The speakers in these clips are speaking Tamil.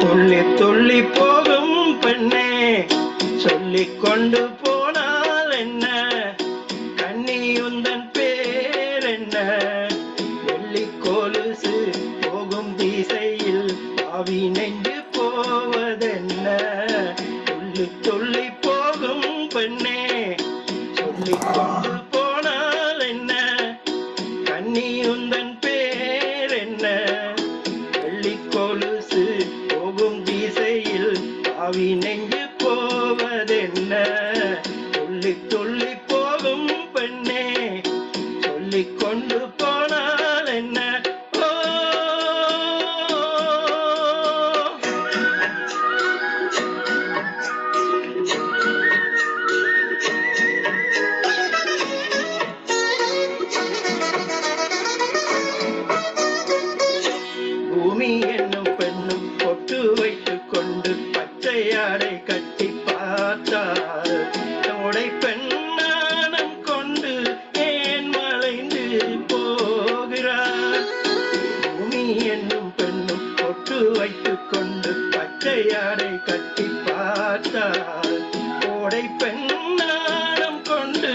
துள்ளி துள்ளி போகும் பெண்ணே சொல்லிக் கொண்டு போனால் என்ன, கண்ணியுந்தன் பேர் என்ன, வெள்ளி கொலுசு போகும் திசையில் ஆவி நெஞ்சு போவதென்ன. துள்ளி துள்ளி போகும் பெண்ணே சொல்லிக் கொண்டு போனால் என்ன, கண்ணியுந்தன் பேர் என்ன, வெள்ளி கொலுசு போகும் திசையில் ஆவி நெஞ்சு போவதென்ன. துள்ளி துள்ளி போகும் பெண்ணே சொல்லிக் கொண்டு போனால் என்ன. பூமி என்னும் பெண்ணும் பொட்டு வைத்துக் கொண்டு பச்சையாடை கட்டி பார்த்தார், உடை பெண்ணானம் கொண்டு ஏன் மலைந்து போகிறார். பூமி என்னும் பெண்ணும் பொட்டு வைத்துக் கொண்டு பச்சையாடை கட்டி பார்த்தார், உடை பெண்ணானம் கொண்டு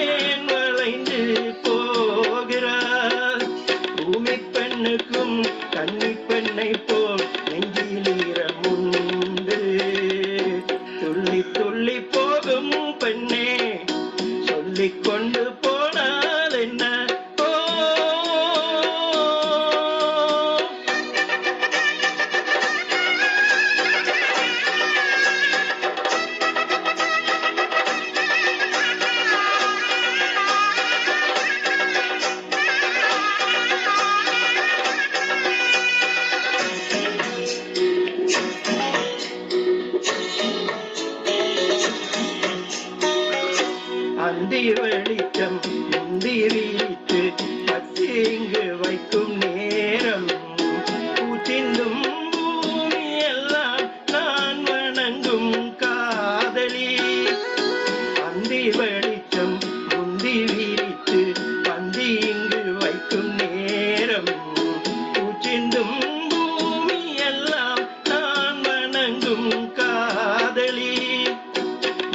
ஏன் மலைந்து போகிறார். பூமி பெண்ணுக்கும் கன்னி பெண்ணை போல் நெஞ்சில் ஈரமுண்டு. துள்ளி துள்ளி போகும் பெண்ணே சொல்லிக் கொண்டு போனால் என்ன. அந்தி வெளிச்சம் முந்தி விரித்து பத்தி இங்கு வைக்கும் நேரம், பூச்சிந்தும் பூமி எல்லாம் நான் வணங்கும் காதலி. அந்தி வெளிச்சம் முந்தி விரித்து பந்தி இங்கு வைக்கும் நேரம், பூச்சிந்தும் பூமி எல்லாம் நான் வணங்கும் காதலி.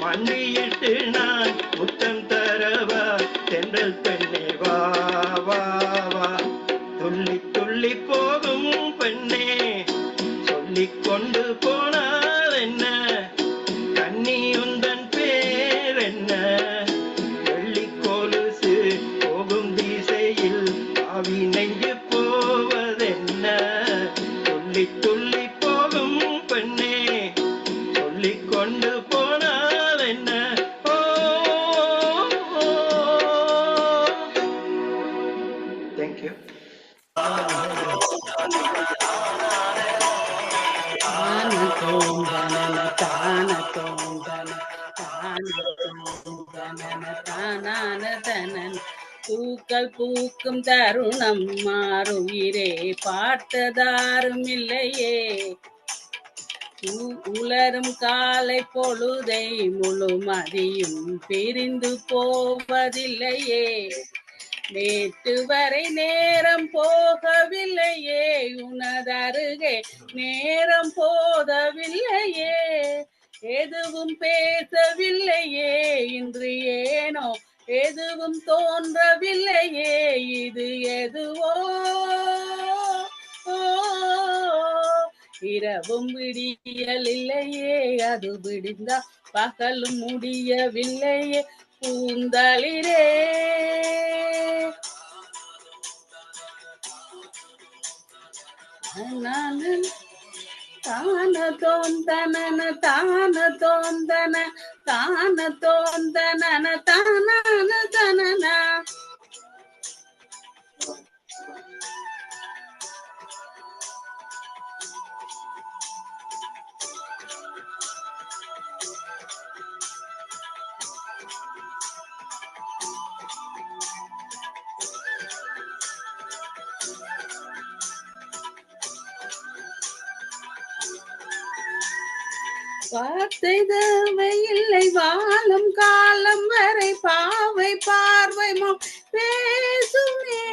மண்டியிட்டு நான் முத்தம் தரவா தென்றல் பெண்ணே வா வா வா. துள்ளி துள்ளி போகும் பெண்ணே சொல்லிக் கொண்டு போனால் என்ன, கண்ணியுந்தன் பேர் என்ன, வெள்ளி கொலுசு போகும் திசையில் ஆவி நெஞ்சு போவதென்ன. துள்ளி துள்ளி போகும் பெண்ணே சொல்லிக் கொண்டு போனால் என்ன. Thank you. பூக்கள் பூக்கும் தருணம் மாறுயிரே பார்த்ததாரும் இல்லையே, உலரும் காலை பொழுதை முழுமதியும் பிரிந்து போவதில்லையே, நேற்று வரை நேரம் போகவில்லையே, உனதருகே நேரம் போதவில்லையே, எதுவும் பேசவில்லையே, இன்று ஏனோ எதுவும் தோன்றவில்லையே, இது எதுவோ இரவும் விடியல் இல்லையே, அது விடிந்தா பகலும் முடியவில்லையே, பூந்தளிரே தான தோந்தன தான தோந்தன தான தோந்தன தான தனன. வார்த்தை தேவையில்லை வாழும் காலம் வரை பாவை பார்வை பேசுமே.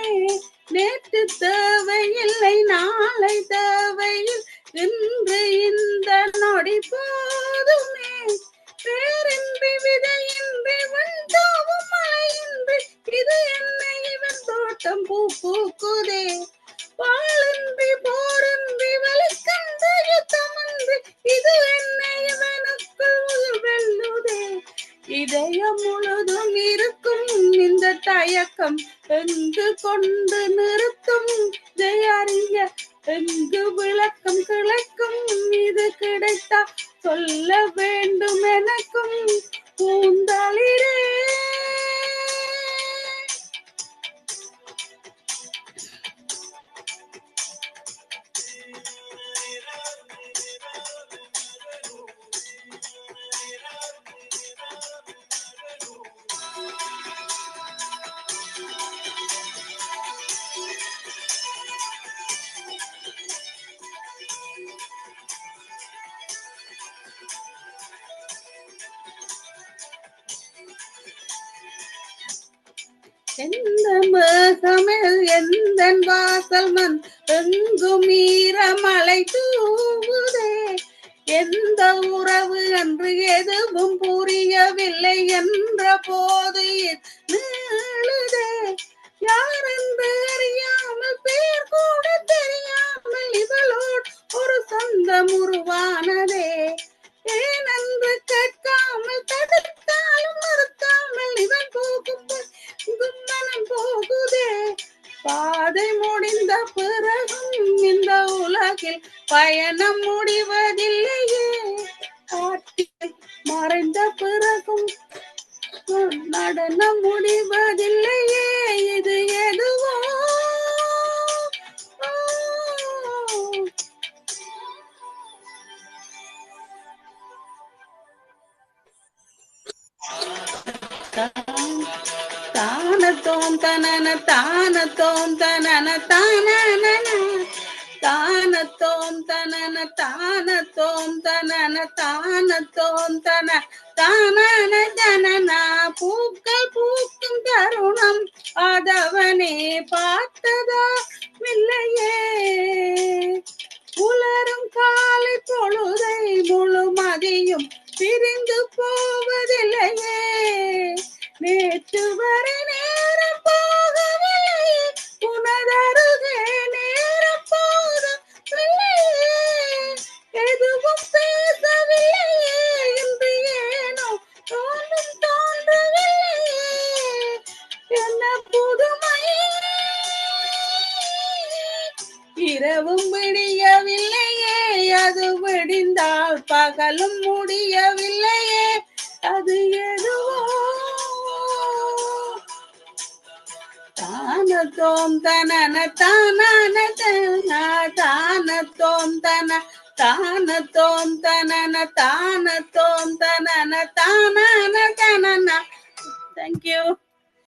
நேற்று தேவையில்லை நாளை தேவையில் இன்று இந்த நொடி போதுமே. பேரின்றி விதையின்றி வந்தாவும் மழையின்றி இது என்னை இவன் தோட்டம் பூ பூக்குதே. வாழின்றி போரின்றி வலிக்கந்த யுத்தமன்றி இது என்னை இவனுக்குள் உயிர் வெல்லுதே. இதயம் முழுதும் இருக்கும் இந்த தயக்கம் எங்கு கொண்டு நிறுத்தும் ஜெயறிய எங்கு விளக்கம் கிளைக்கும். இது கிடைத்தா சொல்ல வேண்டும் எனக்கும் பூந்தளிரே. எந்த மேகமில் எந்த வாசல் மண் எங்கும் ஈரமழை தூவுதே. எந்த உறவு என்று எதுவும் புரியவில்லை என்ற போது நீளுதே. யார் என்று அறியாமல் பேர் கூட தெரியாமல் இவளோடு ஒரு சொந்தம் உருவானதே. ஏனென்று கேட்காமல் தடுத்தாலும் மறுக்காமல் இவன் போகும் மனம் போகுதே. பாதை முடிந்த பிறகும் இந்த உலகில் பயணம் முடிவதில்லையே. காட்டில் மறைந்த பிறகும் நடனம் முடிவதில்லையே. இது எதுவோ தானத்தோம் தனன தானத்தோம் தனன தானன தானத்தோம் தனன தானத்தோம் தனன தானத்தோம் தன தானன ஜனனா. பூக்கள் பூக்கும் தருணம் ஆதவனே பார்த்ததா இல்லையே. உலரும் காலை பொழுதை முழுமதியும் பிரிந்து போவதில்லையே. நேற்று வரை நேரம் போகவில்லையே உனதருகே நேரம் போகவில்லையே. எதுவும் பேசவில்லையே இன்று ஏனோ தோன்றும் தோன்றவில்லையே. என்ன புதுமை இரவும் விடியவில்லையே. அது விடிந்தால் பகலும் முடியவில்லையே. அது எதுவோ தானத்தோம் தனன தானன தானத்தோம் தன தானத்தோம் தனன தானத்தோம் தனன தானன தனன. Thank you.